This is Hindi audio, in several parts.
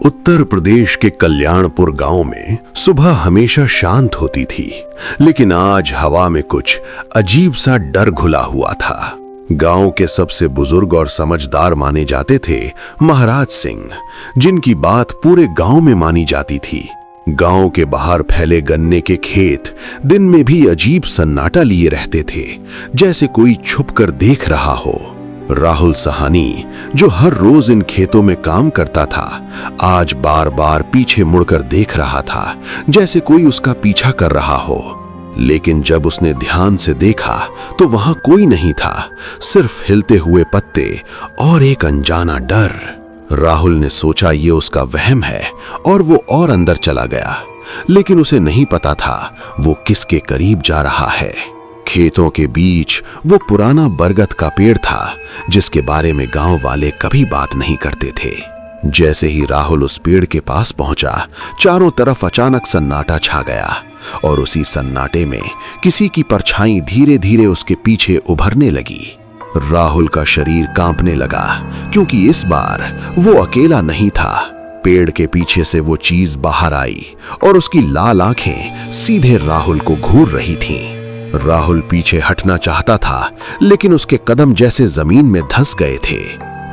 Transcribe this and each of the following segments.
उत्तर प्रदेश के कल्याणपुर गांव में सुबह हमेशा शांत होती थी, लेकिन आज हवा में कुछ अजीब सा डर घुला हुआ था। गांव के सबसे बुजुर्ग और समझदार माने जाते थे महाराज सिंह, जिनकी बात पूरे गांव में मानी जाती थी। गांव के बाहर फैले गन्ने के खेत दिन में भी अजीब सन्नाटा लिए रहते थे, जैसे कोई छुपकर देख रहा हो। राहुल सहानी, जो हर रोज इन खेतों में काम करता था, आज बार बार पीछे मुड़कर देख रहा था, जैसे कोई उसका पीछा कर रहा हो। लेकिन जब उसने ध्यान से देखा तो वहां कोई नहीं था, सिर्फ हिलते हुए पत्ते और एक अनजाना डर। राहुल ने सोचा ये उसका वहम है और वो और अंदर चला गया, लेकिन उसे नहीं पता था वो किसके करीब जा रहा है। खेतों के बीच वो पुराना बरगद का पेड़ था, जिसके बारे में गांव वाले कभी बात नहीं करते थे। जैसे ही राहुल उस पेड़ के पास पहुंचा, चारों तरफ अचानक सन्नाटा छा गया और उसी सन्नाटे में किसी की परछाई धीरे धीरे उसके पीछे उभरने लगी। राहुल का शरीर कांपने लगा, क्योंकि इस बार वो अकेला नहीं था। पेड़ के पीछे से वो चीज बाहर आई और उसकी लाल आंखें सीधे राहुल को घूर रही थीं। राहुल पीछे हटना चाहता था, लेकिन उसके कदम जैसे जमीन में धंस गए थे।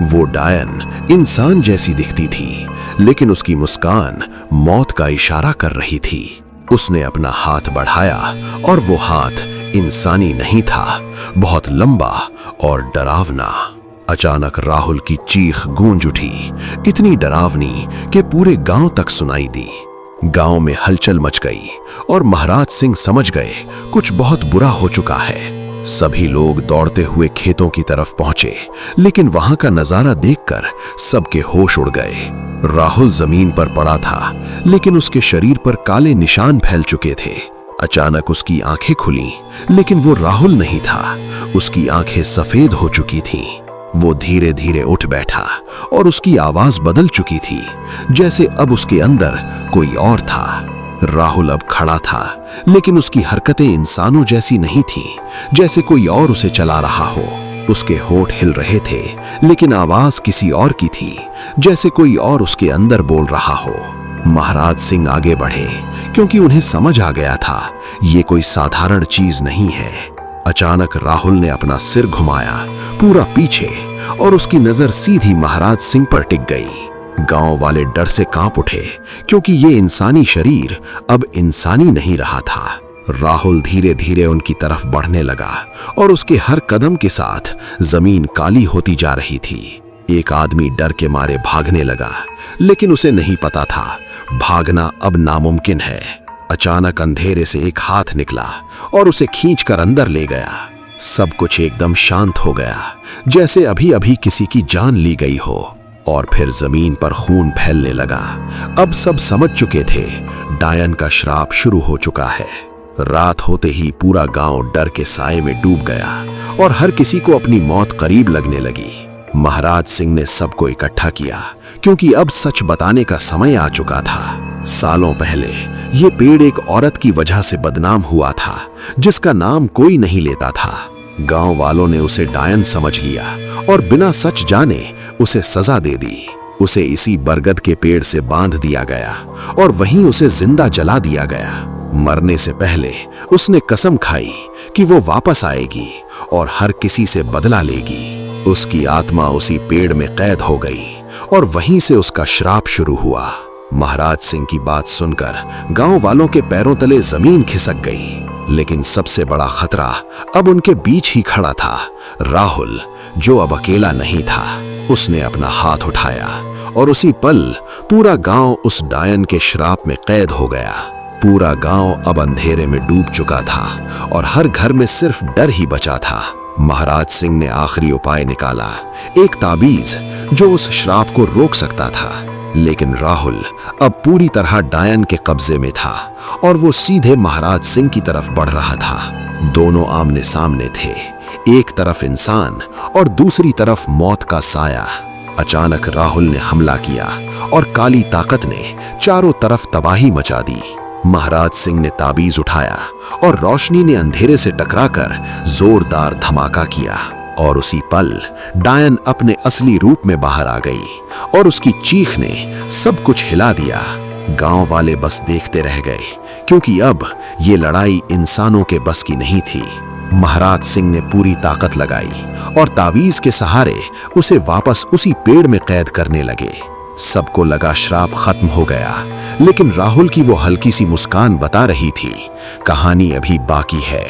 वो डायन इंसान जैसी दिखती थी, लेकिन उसकी मुस्कान मौत का इशारा कर रही थी। उसने अपना हाथ बढ़ाया और वो हाथ इंसानी नहीं था, बहुत लंबा और डरावना। अचानक राहुल की चीख गूंज उठी, इतनी डरावनी कि पूरे गांव तक सुनाई दी। गांव में हलचल मच गई और महाराज सिंह समझ गए कुछ बहुत बुरा हो चुका है। सभी लोग दौड़ते हुए खेतों की तरफ पहुंचे, लेकिन वहां का नजारा देखकर सबके होश उड़ गए। राहुल जमीन पर पड़ा था, लेकिन उसके शरीर पर काले निशान फैल चुके थे। अचानक उसकी आंखें खुली, लेकिन वो राहुल नहीं था, उसकी आंखें सफेद हो चुकी थीं। वो धीरे धीरे उठ बैठा और उसकी आवाज बदल चुकी थी, जैसे अब उसके अंदर कोई और था। राहुल अब खड़ा था, लेकिन उसकी हरकतें इंसानों जैसी नहीं थी, जैसे कोई और उसे चला रहा हो। उसके होंठ हिल रहे थे, लेकिन आवाज किसी और की थी, जैसे कोई और उसके अंदर बोल रहा हो। महाराज सिंह आगे बढ़े, क्योंकि उन्हें समझ आ गया था ये कोई साधारण चीज नहीं है। अचानक राहुल ने अपना सिर घुमाया पूरा पीछे और उसकी नजर सीधी महाराज सिंह पर टिक गई। गांव वाले डर से कांप उठे, क्योंकि ये इंसानी शरीर अब इंसानी नहीं रहा था। राहुल धीरे धीरे उनकी तरफ बढ़ने लगा और उसके हर कदम के साथ जमीन काली होती जा रही थी। एक आदमी डर के मारे भागने लगा, लेकिन उसे नहीं पता था भागना अब नामुमकिन है। अचानक अंधेरे से एक हाथ निकला और उसे खींचकर अंदर ले गया। सब कुछ एकदम शांत हो गया, जैसे अभी अभी किसी की जान ली गई हो। और फिर जमीन पर खून फैलने लगा। अब सब समझ चुके थे डायन का श्राप शुरू हो चुका है। रात होते ही पूरा गांव डर के साए में डूब गया और हर किसी को अपनी मौत करीब लगने लगी। महाराज सिंह ने सबको इकट्ठा किया, क्योंकि अब सच बताने का समय आ चुका था। सालों पहले ये पेड़ एक औरत की वजह से बदनाम हुआ था, जिसका नाम कोई नहीं लेता था। गांव वालों ने उसे डायन समझ लिया और बिना सच जाने उसे सजा दे दी। उसे इसी बरगद के पेड़ से बांध दिया गया और वहीं उसे जिंदा जला दिया गया। मरने से पहले उसने कसम खाई कि वो वापस आएगी और हर किसी से बदला लेगी। उसकी आत्मा उसी पेड़ में कैद हो गई और वहीं से उसका श्राप शुरू हुआ। महाराज सिंह की बात सुनकर गांव वालों के पैरों तले जमीन खिसक गई, लेकिन सबसे बड़ा खतरा अब उनके बीच ही खड़ा था। राहुल, जो अब अकेला नहीं था, उसने अपना हाथ उठाया और उसी पल पूरा गांव उस डायन के श्राप में कैद हो गया। पूरा गांव अब अंधेरे में डूब चुका था और हर घर में सिर्फ डर ही बचा था। महाराज सिंह ने आखिरी उपाय निकाला, एक ताबीज जो उस श्राप को रोक सकता था। लेकिन राहुल अब पूरी तरह डायन के कब्जे में था और वो सीधे महाराज सिंह की तरफ बढ़ रहा था। दोनों आमने सामने थे, एक तरफ इंसान और दूसरी तरफ मौत का साया। अचानक राहुल ने हमला किया और काली ताकत ने चारों तरफ तबाही मचा दी। महाराज सिंह ने ताबीज उठाया और रोशनी ने अंधेरे से टकराकर जोरदार धमाका किया और उसी पल डायन अपने असली रूप में बाहर आ गई और उसकी चीख ने सब कुछ हिला दिया। गांव वाले बस देखते रह गए, क्योंकि अब ये लड़ाई इंसानों के बस की नहीं थी। महाराज सिंह ने पूरी ताकत लगाई और तावीज के सहारे उसे वापस उसी पेड़ में कैद करने लगे। सबको लगा श्राप खत्म हो गया, लेकिन राहुल की वो हल्की सी मुस्कान बता रही थी, कहानी अभी बाकी है।